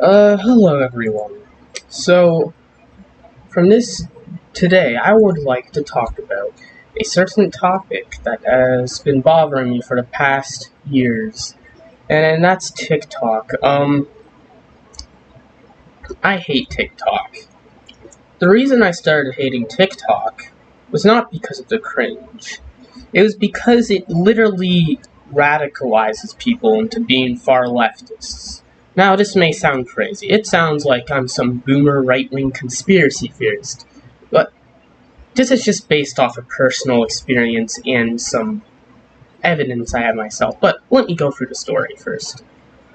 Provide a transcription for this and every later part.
Hello everyone. So, from this today, I would like to talk about a certain topic that has been bothering me for the past years, and that's TikTok. I hate TikTok. The reason I started hating TikTok was not because of the cringe. It was because it literally radicalizes people into being far leftists. Now, this may sound crazy. It sounds like I'm some boomer right-wing conspiracy theorist. But this is just based off of personal experience and some evidence I have myself. But let me go through the story first.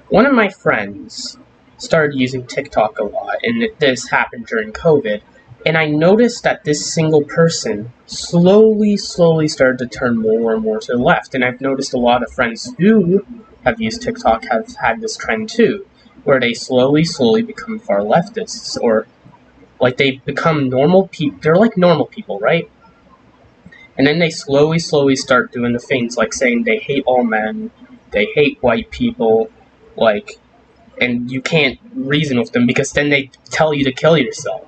One of my friends started using TikTok a lot, and this happened during COVID. And I noticed that this single person slowly started to turn more and more to the left. And I've noticed a lot of friends who have used TikTok have had this trend too, where they slowly become far leftists, or like they become normal people. They're like normal people, right? And then they slowly start doing the things like saying they hate all men, they hate white people, like, and you can't reason with them because then they tell you to kill yourself.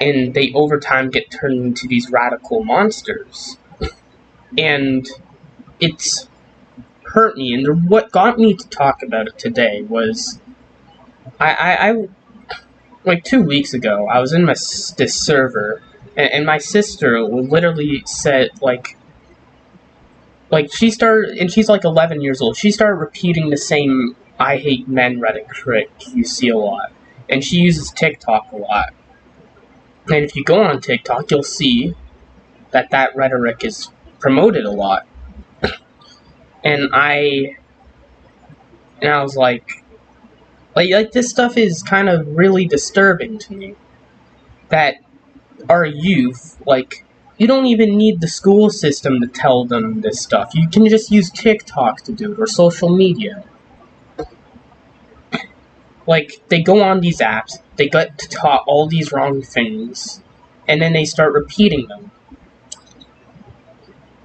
And they over time get turned into these radical monsters. And it's hurt me. And what got me to talk about it today was I like 2 weeks ago, I was in this server, and my sister literally said, like she started, and she's like 11 years old, she started repeating the same I hate men rhetoric you see a lot. And she uses TikTok a lot. And if you go on TikTok, you'll see that rhetoric is promoted a lot. And I was like this stuff is kind of really disturbing to me. That our youth, like, you don't even need the school system to tell them this stuff. You can just use TikTok to do it, or social media. Like, they go on these apps, they get taught all these wrong things, and then they start repeating them.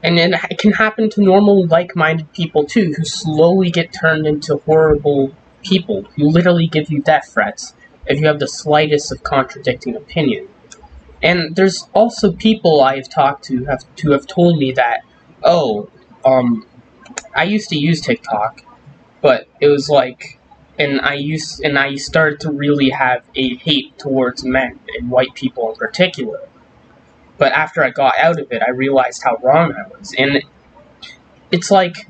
And then it can happen to normal, like-minded people too, who slowly get turned into horrible people who literally give you death threats if you have the slightest of contradicting opinion. And there's also people I have talked to have told me that, I used to use TikTok, but it was like, and I started to really have a hate towards men and white people in particular. But after I got out of it, I realized how wrong I was. And it's like,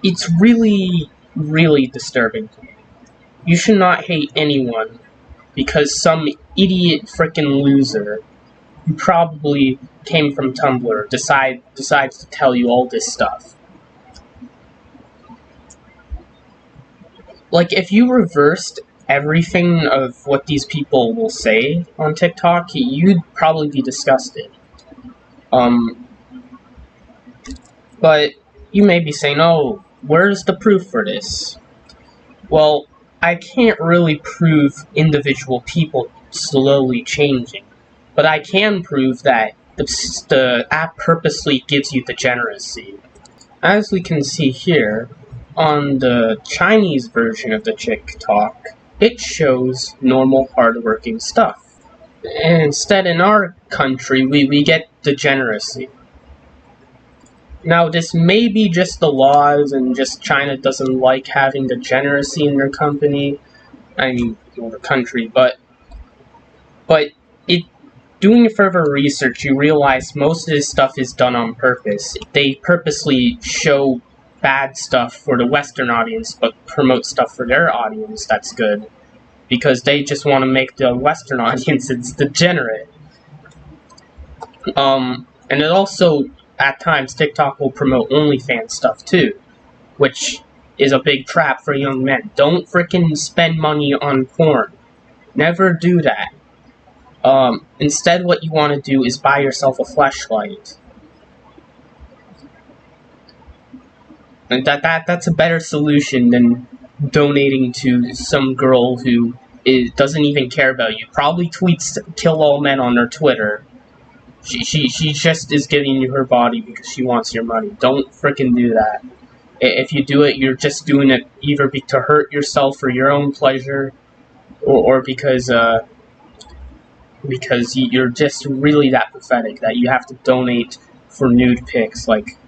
it's really disturbing to me. You should not hate anyone because some idiot frickin' loser who probably came from Tumblr decides to tell you all this stuff. Like, if you reversed everything of what these people will say on TikTok, you'd probably be disgusted. But you may be saying, oh, where's the proof for this? Well, I can't really prove individual people slowly changing, but I can prove that the app purposely gives you degeneracy. As we can see here, on the Chinese version of the TikTok, it shows normal, hardworking stuff. And instead, in our country, we get degeneracy. Now, this may be just the laws, and just China doesn't like having degeneracy in their company. I mean, the country, but doing further research, you realize most of this stuff is done on purpose. They purposely show bad stuff for the Western audience, but promote stuff for their audience that's good, because they just want to make the Western audiences degenerate. And it also, at times, TikTok will promote OnlyFans stuff too, which is a big trap for young men. Don't frickin' spend money on porn. Never do that. Instead, what you want to do is buy yourself a fleshlight. And that's a better solution than donating to some girl who doesn't even care about you. Probably tweets "kill all men" on her Twitter. She just is giving you her body because she wants your money. Don't frickin' do that. If you do it, you're just doing it either to hurt yourself for your own pleasure, or because you're just really that pathetic that you have to donate for nude pics. Like,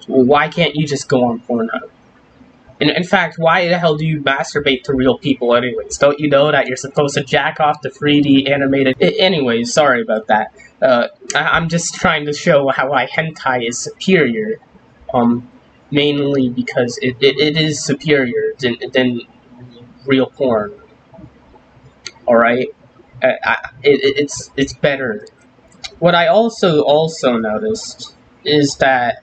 why can't you just go on Pornhub? And in fact, why the hell do you masturbate to real people anyways? Don't you know that you're supposed to jack off the 3D animated... Anyways, sorry about that. I'm just trying to show how why hentai is superior. Mainly because it is superior than real porn. Alright? It's better. What I also noticed is that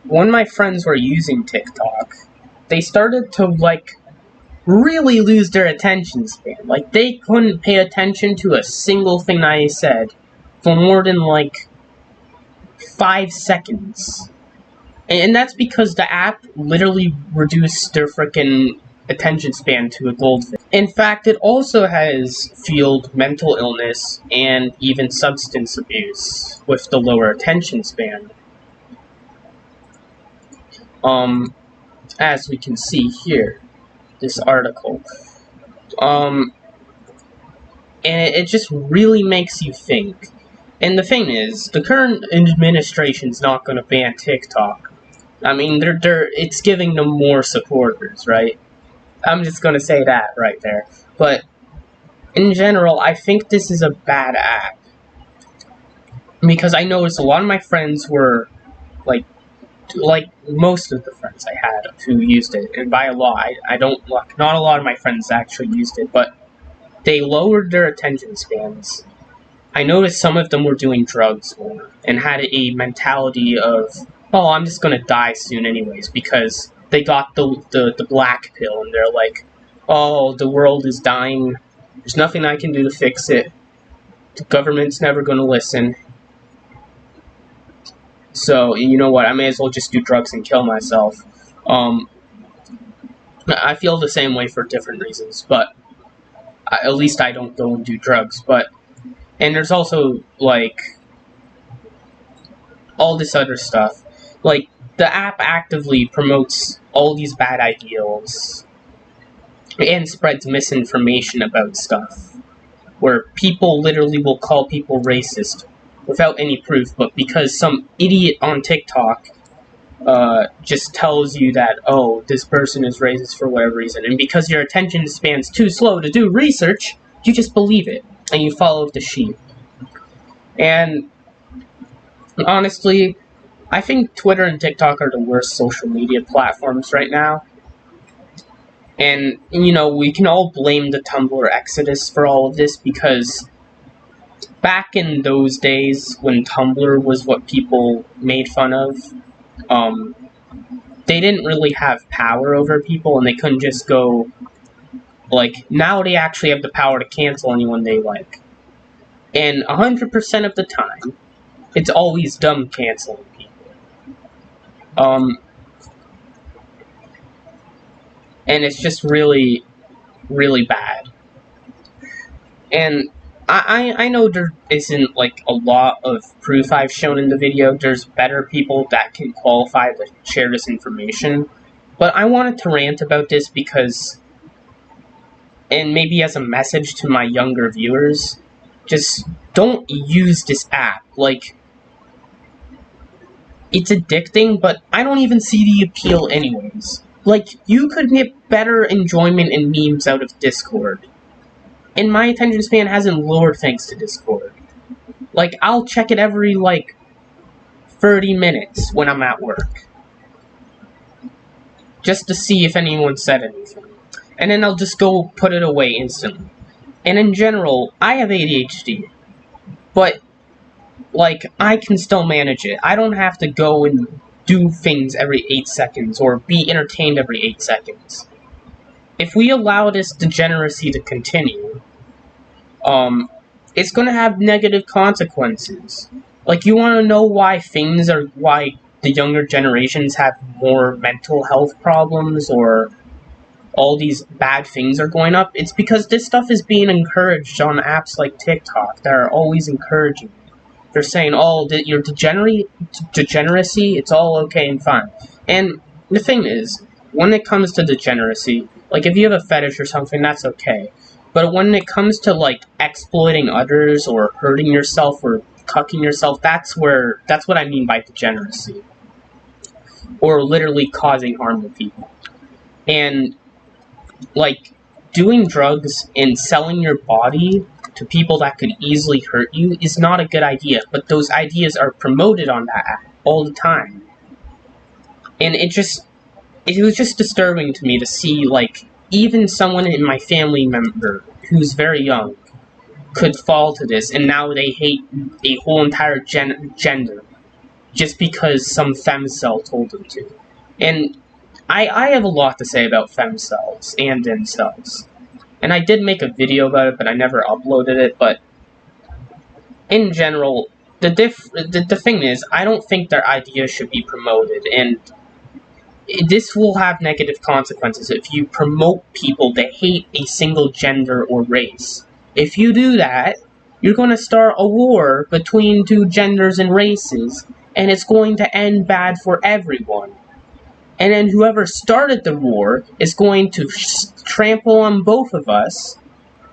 when my friends were using TikTok, they started to, like, really lose their attention span. Like, they couldn't pay attention to a single thing I said for more than, like, 5 seconds. And that's because the app literally reduced their frickin' attention span to a goldfish. In fact, it also has fueled mental illness and even substance abuse with the lower attention span. As we can see here, this article. And it just really makes you think. And the thing is, the current administration's not going to ban TikTok. I mean, it's giving them more supporters, right? I'm just going to say that right there. But in general, I think this is a bad app. Because I noticed a lot of my friends were, like most of the friends I had who used it, and by a lot, I don't, not a lot of my friends actually used it, but they lowered their attention spans. I noticed some of them were doing drugs more, and had a mentality of, oh, I'm just gonna die soon anyways, because they got the black pill, and they're like, oh, the world is dying, there's nothing I can do to fix it, the government's never gonna listen. So, you know what, I may as well just do drugs and kill myself. I feel the same way for different reasons, but at least I don't go and do drugs. And there's also, like, all this other stuff. Like, the app actively promotes all these bad ideals and spreads misinformation about stuff, where people literally will call people racist without any proof, but because some idiot on TikTok just tells you that, oh, this person is racist for whatever reason, and because your attention span's too slow to do research, you just believe it, and you follow the sheep. And honestly, I think Twitter and TikTok are the worst social media platforms right now. And, you know, we can all blame the Tumblr exodus for all of this, because back in those days, when Tumblr was what people made fun of, they didn't really have power over people, and they couldn't just go, like, now they actually have the power to cancel anyone they like. And 100% of the time, it's always dumb canceling people. And it's just really, really bad. And I know there isn't, like, a lot of proof I've shown in the video. There's better people that can qualify to share this information. But I wanted to rant about this because, and maybe as a message to my younger viewers, just don't use this app. Like, it's addicting, but I don't even see the appeal anyways. Like, you could get better enjoyment and memes out of Discord. And my attention span hasn't lowered thanks to Discord. Like, I'll check it every, like, 30 minutes when I'm at work. Just to see if anyone said anything. And then I'll just go put it away instantly. And in general, I have ADHD. But, like, I can still manage it. I don't have to go and do things every 8 seconds or be entertained every 8 seconds. If we allow this degeneracy to continue, it's going to have negative consequences. Like, you want to know why the younger generations have more mental health problems, or all these bad things are going up? It's because this stuff is being encouraged on apps like TikTok that are always encouraging it. They're saying, oh, your degeneracy, it's all okay and fine. And The thing is, when it comes to degeneracy, like if you have a fetish or something, that's okay. But when it comes to like exploiting others or hurting yourself or cucking yourself, that's what I mean by degeneracy. Or literally causing harm to people. And like doing drugs and selling your body to people that could easily hurt you is not a good idea, but those ideas are promoted on that app all the time. And it was just disturbing to me to see, like, even someone in my family member who's very young could fall to this, and now they hate a whole entire gender just because some femcel told them to. And I have a lot to say about femcells and incels. And I did make a video about it, but I never uploaded it. But in general, the thing is, I don't think their ideas should be promoted, and this will have negative consequences if you promote people that hate a single gender or race. If you do that, you're going to start a war between two genders and races, and it's going to end bad for everyone. And then whoever started the war is going to trample on both of us,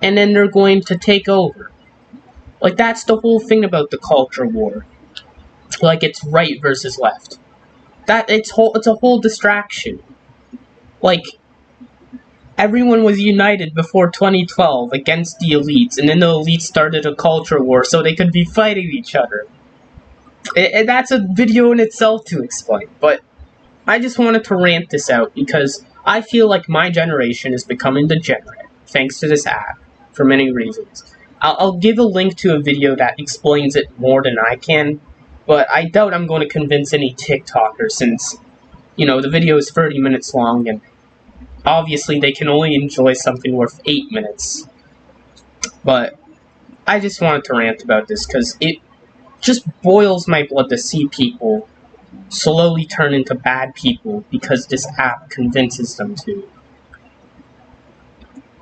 and then they're going to take over. Like, that's the whole thing about the culture war. Like, it's right versus left. It's a whole distraction. Like, everyone was united before 2012 against the elites, and then the elites started a culture war so they could be fighting each other. And that's a video in itself to explain, but I just wanted to rant this out because I feel like my generation is becoming degenerate, thanks to this app, for many reasons. I'll give a link to a video that explains it more than I can, but I doubt I'm going to convince any TikToker since, the video is 30 minutes long, and obviously they can only enjoy something worth 8 minutes. But I just wanted to rant about this because it just boils my blood to see people slowly turn into bad people because this app convinces them to.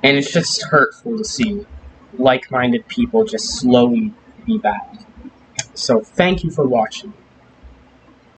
And it's just hurtful to see like-minded people just slowly be bad. So thank you for watching.